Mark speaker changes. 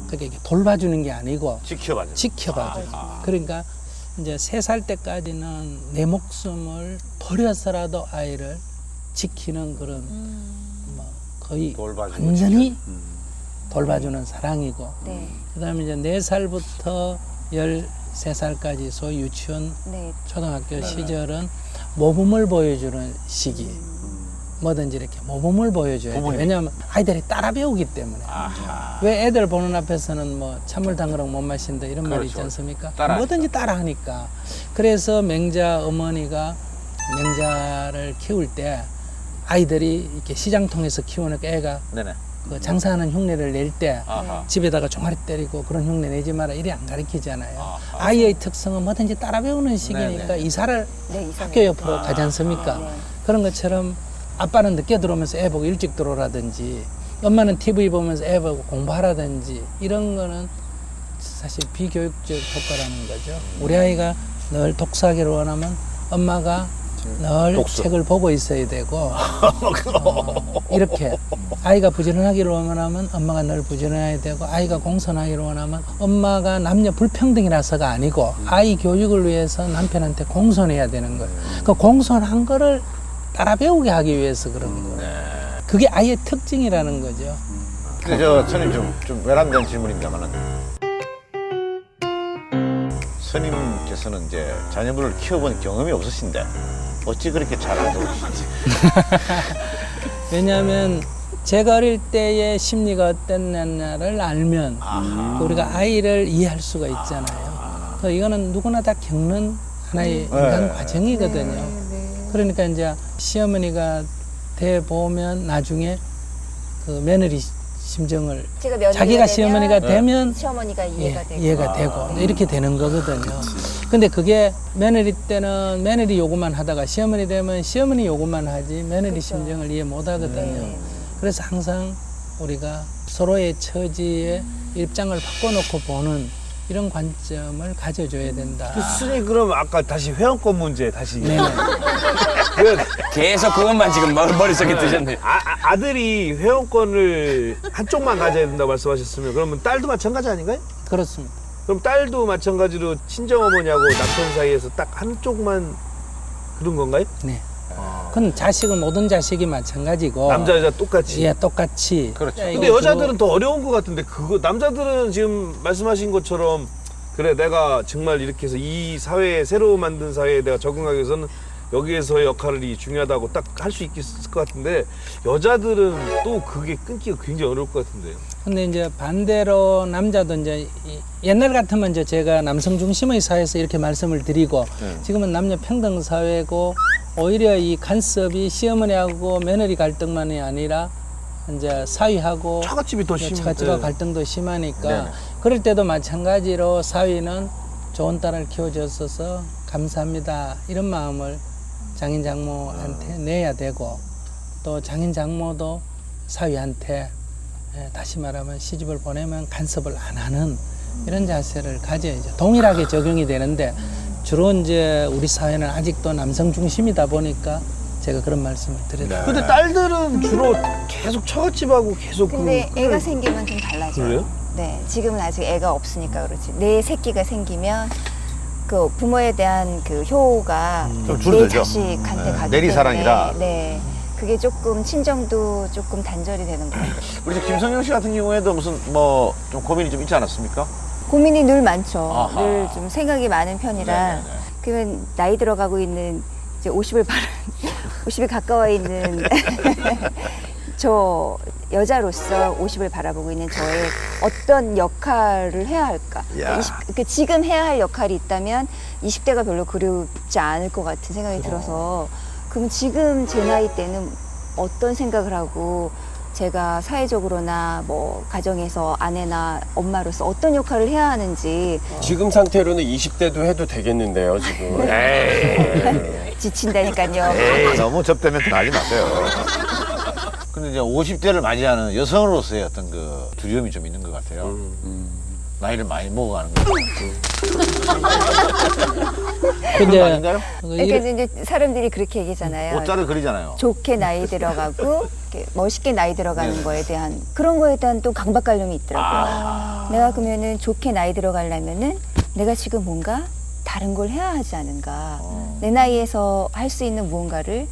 Speaker 1: 그게 이게 돌봐주는 게 아니고
Speaker 2: 지켜봐줘.
Speaker 1: 지켜봐주는. 그러니까 이제 3살 때까지는 내 목숨을 버려서라도 아이를 지키는 그런 뭐 거의
Speaker 2: 돌봐주고
Speaker 1: 완전히 돌봐주는 사랑이고
Speaker 3: 네.
Speaker 1: 그다음에 이제 4살부터 13살까지 소위 유치원
Speaker 3: 네.
Speaker 1: 초등학교 시절은 모범을 보여주는 시기. 뭐든지 이렇게 모범을 보여줘야 돼요.
Speaker 2: 부모님.
Speaker 1: 왜냐하면 아이들이 따라 배우기 때문에.
Speaker 2: 아하.
Speaker 1: 왜 애들 보는 앞에서는 뭐 찬물 담그락 못 마신다 이런 말이 있지
Speaker 2: 그렇죠.
Speaker 1: 않습니까?
Speaker 2: 따라하니까.
Speaker 1: 뭐든지 따라하니까. 그래서 맹자 어머니가 맹자를 키울 때 아이들이 이렇게 시장통에서 키우는 애가
Speaker 2: 네네.
Speaker 1: 그 장사하는 흉내를 낼 때
Speaker 2: 아하.
Speaker 1: 집에다가 종아리 때리고 그런 흉내 내지 마라 이래 안 가르치잖아요.
Speaker 2: 아하.
Speaker 1: 아이의 특성은 뭐든지 따라 배우는 시기니까
Speaker 2: 네네.
Speaker 1: 이사를
Speaker 3: 네, 이사는.
Speaker 1: 학교 옆으로 가지 않습니까?
Speaker 3: 네.
Speaker 1: 그런 것처럼 아빠는 늦게 들어오면서 애 보고 일찍 들어오라든지 엄마는 TV 보면서 애 보고 공부하라든지 이런 거는 사실 비교육적 효과라는 거죠. 우리 아이가 늘 독서하기를 원하면 엄마가 늘
Speaker 2: 독서.
Speaker 1: 책을 보고 있어야 되고 이렇게 아이가 부지런하기를 원하면 엄마가 늘 부지런해야 되고 아이가 공손하기를 원하면 엄마가 남녀 불평등이라서가 아니고 아이 교육을 위해서 남편한테 공손해야 되는 거예요. 그 공손한 거를 따라 배우게 하기 위해서 그런 거예요. 그게 아이의 특징이라는 거죠.
Speaker 2: 근데 저 스님 좀 외람된 질문입니다만은 스님께서는 이제 자녀분을 키워본 경험이 없으신데 어찌 그렇게 잘 안 배우시는지.
Speaker 1: 왜냐하면 제가 어릴 때의 심리가 어땠느냐를 알면
Speaker 2: 아하.
Speaker 1: 우리가 아이를 이해할 수가 있잖아요. 그래서 이거는 누구나 다 겪는 하나의 인간 과정이거든요. 그러니까 이제 시어머니가 돼 보면 나중에 그 며느리 심정을
Speaker 3: 제가 며느리가
Speaker 1: 자기가
Speaker 3: 되면
Speaker 1: 시어머니가 되면
Speaker 3: 시어머니가 이해가 되고.
Speaker 1: 이해가 되고 이렇게 되는 거거든요. 근데 그게 며느리 때는 며느리 요구만 하다가 시어머니 되면 시어머니 요구만 하지 며느리
Speaker 3: 그쵸.
Speaker 1: 심정을 이해 못 하거든요.
Speaker 3: 네.
Speaker 1: 그래서 항상 우리가 서로의 처지에 입장을 바꿔놓고 보는 이런 관점을 가져줘야 된다.
Speaker 4: 스님 그럼 아까 다시 회원권 문제 다시.
Speaker 1: 네네.
Speaker 4: 왜
Speaker 5: 계속 그것만 지금 머릿속에 드셨네요.
Speaker 4: 아들이 회원권을 한쪽만 가져야 된다고 말씀하셨으면 그러면 딸도 마찬가지 아닌가요?
Speaker 1: 그렇습니다.
Speaker 4: 그럼 딸도 마찬가지로 친정어머니하고 남편 사이에서 딱 한쪽만 그런 건가요?
Speaker 1: 네. 그건 자식은 모든 자식이 마찬가지고
Speaker 4: 남자 여자 똑같이.
Speaker 1: 예, 똑같이.
Speaker 2: 그렇죠.
Speaker 1: 야, 이거
Speaker 4: 근데 여자들은 더 어려운 것 같은데 그거 남자들은 지금 말씀하신 것처럼 그래 내가 정말 이렇게 해서 이 사회에 새로 만든 사회에 내가 적응하기 위해서는 여기에서의 역할이 중요하다고 딱 할 수 있을 것 같은데 여자들은 또 그게 끊기가 굉장히 어려울 것 같은데요.
Speaker 1: 근데 이제 반대로 남자도 이제 옛날 같으면 이제 제가 남성 중심의 사회에서 이렇게 말씀을 드리고 지금은 남녀 평등 사회고 오히려 이 간섭이 시어머니하고 며느리 갈등만이 아니라 이제 사위하고
Speaker 4: 처갓집이 더 심.
Speaker 1: 처갓집과
Speaker 4: 네.
Speaker 1: 갈등도 심하니까
Speaker 2: 네네.
Speaker 1: 그럴 때도 마찬가지로 사위는 좋은 딸을 키워줬어서 감사합니다 이런 마음을 장인 장모한테 내야 되고 또 장인 장모도 사위한테 다시 말하면 시집을 보내면 간섭을 안 하는 이런 자세를 가져야죠. 동일하게 적용이 되는데 주로 이제 우리 사회는 아직도 남성 중심이다 보니까 제가 그런 말씀을 드렸죠.
Speaker 4: 근데 딸들은 주로 계속 처갓집하고 계속
Speaker 3: 근데
Speaker 4: 그
Speaker 3: 애가 생기면 좀 달라져요.
Speaker 4: 그래요?
Speaker 3: 네, 지금은 아직 애가 없으니까 그렇지. 내 새끼가 생기면 그 부모에 대한 그 효가
Speaker 2: 좀
Speaker 3: 내
Speaker 2: 줄어들죠.
Speaker 3: 자식한테 가기
Speaker 2: 내리사랑이라.
Speaker 3: 때문에 네, 그게 조금 친정도 조금 단절이 되는 것 같아요.
Speaker 2: 우리 저 김성영 씨 같은 경우에도 무슨 뭐 좀 고민이 좀 있지 않았습니까?
Speaker 3: 고민이 늘 많죠.
Speaker 2: 아하.
Speaker 3: 늘 좀 생각이 많은 편이라.
Speaker 2: 네네네.
Speaker 3: 그러면 나이 들어가고 있는 이제 50을 50이 가까워 있는 저 여자로서 50을 바라보고 있는 저의 어떤 역할을 해야 할까?
Speaker 2: 야.
Speaker 3: 그러니까 지금 해야 할 역할이 있다면 20대가 별로 그립지 않을 것 같은 생각이 들어서 그럼 지금 제 나이 때는 어떤 생각을 하고 제가 사회적으로나 뭐 가정에서 아내나 엄마로서 어떤 역할을 해야 하는지
Speaker 5: 지금 상태로는 20대도 해도 되겠는데요, 지금.
Speaker 3: 지친다니까요.
Speaker 2: 너무 접대면 난리 났어요. 근데 이제 50대를 맞이하는 여성으로서의 어떤 그 두려움이 좀 있는 것 같아요. 나이를 많이 먹어가는 거죠.
Speaker 1: 근데
Speaker 2: 아닌가요?
Speaker 3: 그러니까 이제 사람들이 그렇게 얘기하잖아요.
Speaker 2: 옷자를 그리잖아요.
Speaker 3: 좋게 나이 들어가고 이렇게 멋있게 나이 들어가는
Speaker 2: 네.
Speaker 3: 거에 대한 그런 거에 대한 또 강박관념이 있더라고요. 내가 그러면은 좋게 나이 들어가려면은 내가 지금 뭔가 다른 걸 해야 하지 않은가. 내 나이에서 할 수 있는 무언가를